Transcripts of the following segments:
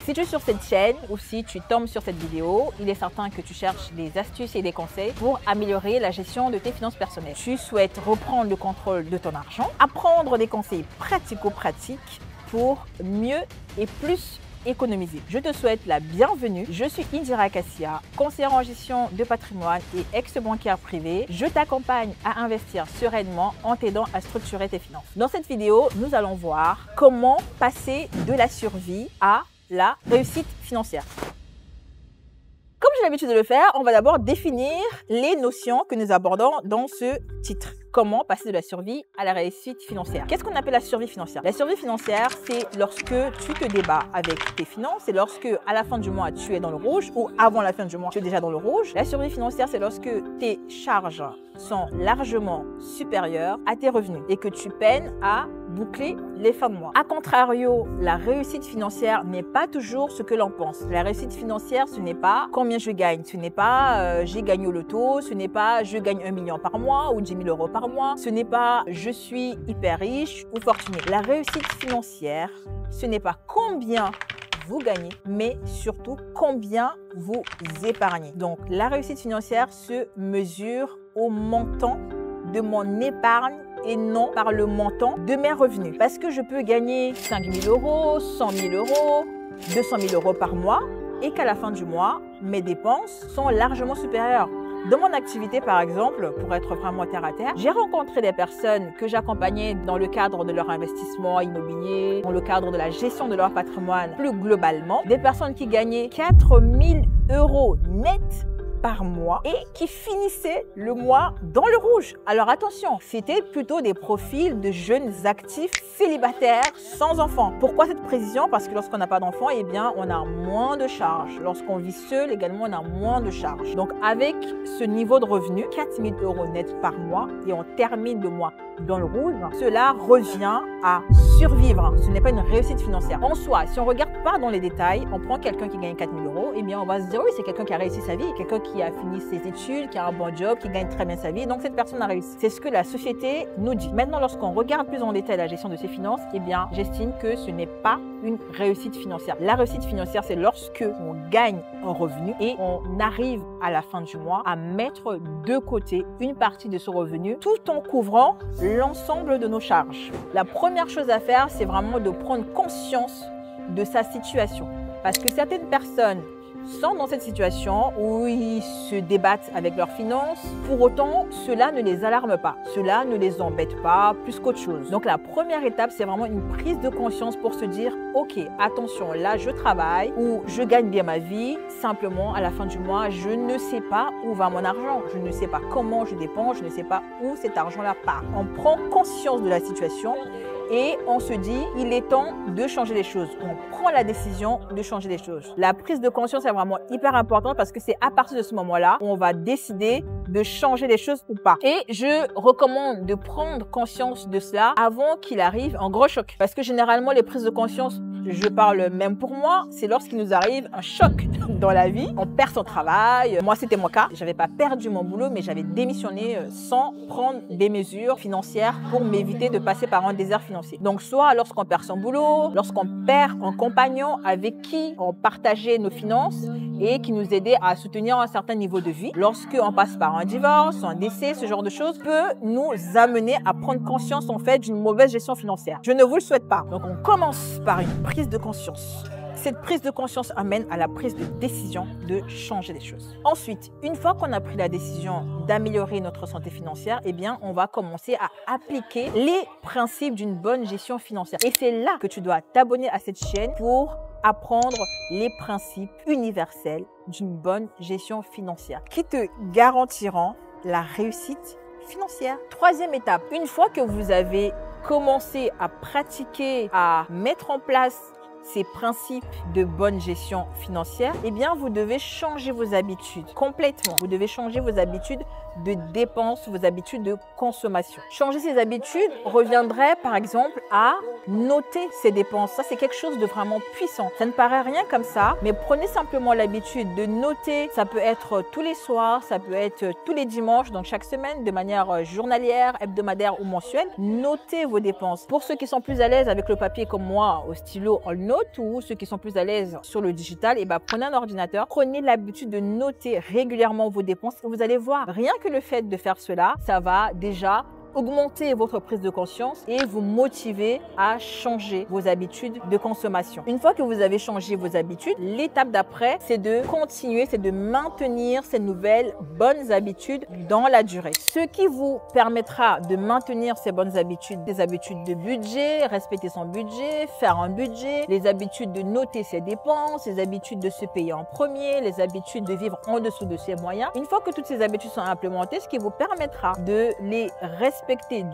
Si tu es sur cette chaîne ou si tu tombes sur cette vidéo, il est certain que tu cherches des astuces et des conseils pour améliorer la gestion de tes finances personnelles. Tu souhaites reprendre le contrôle de ton argent, apprendre des conseils pratico-pratiques pour mieux et plus économiser. Je te souhaite la bienvenue. Je suis Indira Kassia, conseillère en gestion de patrimoine et ex-bancaire privé. Je t'accompagne à investir sereinement en t'aidant à structurer tes finances. Dans cette vidéo, nous allons voir comment passer de la survie à la réussite financière. Comme j'ai l'habitude de le faire, on va d'abord définir les notions que nous abordons dans ce titre. Comment passer de la survie à la réussite financière. Qu'est-ce qu'on appelle la survie financière? La survie financière, c'est lorsque tu te débats avec tes finances, c'est lorsque à la fin du mois, tu es dans le rouge ou avant la fin du mois, tu es déjà dans le rouge. La survie financière, c'est lorsque tes charges sont largement supérieures à tes revenus et que tu peines à boucler les fins de mois. A contrario, la réussite financière n'est pas toujours ce que l'on pense. La réussite financière, ce n'est pas combien je gagne, ce n'est pas j'ai gagné au loto, ce n'est pas je gagne 1 million par mois ou 10 000 euros par mois, ce n'est pas je suis hyper riche ou fortuné. La réussite financière, ce n'est pas combien vous gagnez, mais surtout combien vous épargnez. Donc, la réussite financière se mesure au montant de mon épargne et non par le montant de mes revenus. Parce que je peux gagner 5 000 euros, 100 000 euros, 200 000 euros par mois et qu'à la fin du mois, mes dépenses sont largement supérieures. Dans mon activité, par exemple, pour être vraiment terre à terre, j'ai rencontré des personnes que j'accompagnais dans le cadre de leur investissement immobilier, dans le cadre de la gestion de leur patrimoine plus globalement, des personnes qui gagnaient 4 000 euros net par mois et qui finissaient le mois dans le rouge. Alors attention, c'était plutôt des profils de jeunes actifs célibataires sans enfants. Pourquoi cette précision? Parce que lorsqu'on n'a pas d'enfants, eh bien, on a moins de charges. Lorsqu'on vit seul, également, on a moins de charges. Donc avec ce niveau de revenu, 4 000 euros net par mois et on termine le mois dans le rouge, cela revient à survivre. Ce n'est pas une réussite financière. En soi, si on ne regarde pas dans les détails, on prend quelqu'un qui gagne 4 000 euros, eh bien, on va se dire, oui, c'est quelqu'un qui a réussi sa vie, quelqu'un qui a fini ses études, qui a un bon job, qui gagne très bien sa vie. Donc, cette personne a réussi. C'est ce que la société nous dit. Maintenant, lorsqu'on regarde plus en détail la gestion de ses finances, eh bien, j'estime que ce n'est pas une réussite financière. La réussite financière, c'est lorsque on gagne un revenu et on arrive à la fin du mois à mettre de côté une partie de ce revenu tout en couvrant l'ensemble de nos charges. La première chose à faire, c'est vraiment de prendre conscience de sa situation. Parce que certaines personnes sont dans cette situation où ils se débattent avec leurs finances. Pour autant, cela ne les alarme pas. Cela ne les embête pas plus qu'autre chose. Donc, la première étape, c'est vraiment une prise de conscience pour se dire « Ok, attention, là, je travaille ou je gagne bien ma vie. Simplement, à la fin du mois, je ne sais pas où va mon argent. Je ne sais pas comment je dépense. Je ne sais pas où cet argent-là part. » On prend conscience de la situation et on se dit, il est temps de changer les choses. On prend la décision de changer les choses. La prise de conscience est vraiment hyper importante parce que c'est à partir de ce moment-là où on va décider de changer les choses ou pas. Et je recommande de prendre conscience de cela avant qu'il arrive un gros choc. Parce que généralement, les prises de conscience, je parle même pour moi, c'est lorsqu'il nous arrive un choc dans la vie. On perd son travail. Moi, c'était mon cas. J'avais pas perdu mon boulot, mais j'avais démissionné sans prendre des mesures financières pour m'éviter de passer par un désert financier. Donc, soit lorsqu'on perd son boulot, lorsqu'on perd un compagnon avec qui on partageait nos finances et qui nous aidait à soutenir un certain niveau de vie, lorsqu'on passe par un divorce, un décès, ce genre de choses peut nous amener à prendre conscience en fait d'une mauvaise gestion financière. Je ne vous le souhaite pas. Donc, on commence par une prise de conscience. Cette prise de conscience amène à la prise de décision de changer les choses. Ensuite, une fois qu'on a pris la décision d'améliorer notre santé financière, eh bien, on va commencer à appliquer les principes d'une bonne gestion financière. Et c'est là que tu dois t'abonner à cette chaîne pour apprendre les principes universels d'une bonne gestion financière qui te garantiront la réussite financière. Troisième étape, une fois que vous avez commencé à pratiquer, à mettre en place ces principes de bonne gestion financière, eh bien, vous devez changer vos habitudes complètement. Vous devez changer vos habitudes de dépenses, vos habitudes de consommation. Changer ces habitudes reviendrait, par exemple, à noter ses dépenses. Ça, c'est quelque chose de vraiment puissant. Ça ne paraît rien comme ça, mais prenez simplement l'habitude de noter. Ça peut être tous les soirs, ça peut être tous les dimanches, donc chaque semaine, de manière journalière, hebdomadaire ou mensuelle. Notez vos dépenses. Pour ceux qui sont plus à l'aise avec le papier comme moi, au stylo, on le note. notes ou ceux qui sont plus à l'aise sur le digital, prenez un ordinateur, prenez l'habitude de noter régulièrement vos dépenses et vous allez voir, rien que le fait de faire cela, ça va déjà augmenter votre prise de conscience et vous motiver à changer vos habitudes de consommation. Une fois que vous avez changé vos habitudes, l'étape d'après, c'est de continuer, c'est de maintenir ces nouvelles bonnes habitudes dans la durée. Ce qui vous permettra de maintenir ces bonnes habitudes, des habitudes de budget, respecter son budget, faire un budget, les habitudes de noter ses dépenses, les habitudes de se payer en premier, les habitudes de vivre en dessous de ses moyens. Une fois que toutes ces habitudes sont implémentées, ce qui vous permettra de les respecter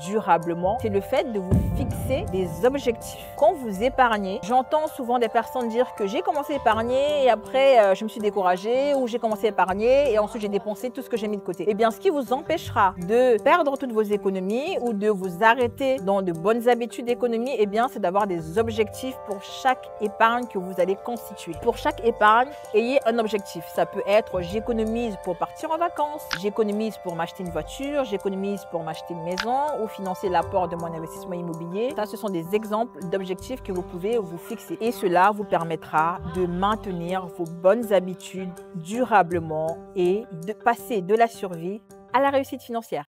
durablement, c'est le fait de vous fixer des objectifs. Quand vous épargnez, j'entends souvent des personnes dire que j'ai commencé à épargner et après je me suis découragée, ou j'ai commencé à épargner et ensuite j'ai dépensé tout ce que j'ai mis de côté. Eh bien, ce qui vous empêchera de perdre toutes vos économies ou de vous arrêter dans de bonnes habitudes d'économie, eh bien, c'est d'avoir des objectifs pour chaque épargne que vous allez constituer. Pour chaque épargne, ayez un objectif. Ça peut être j'économise pour partir en vacances, j'économise pour m'acheter une voiture, j'économise pour m'acheter une maison ou financer l'apport de mon investissement immobilier. Ça, ce sont des exemples d'objectifs que vous pouvez vous fixer. Et cela vous permettra de maintenir vos bonnes habitudes durablement et de passer de la survie à la réussite financière.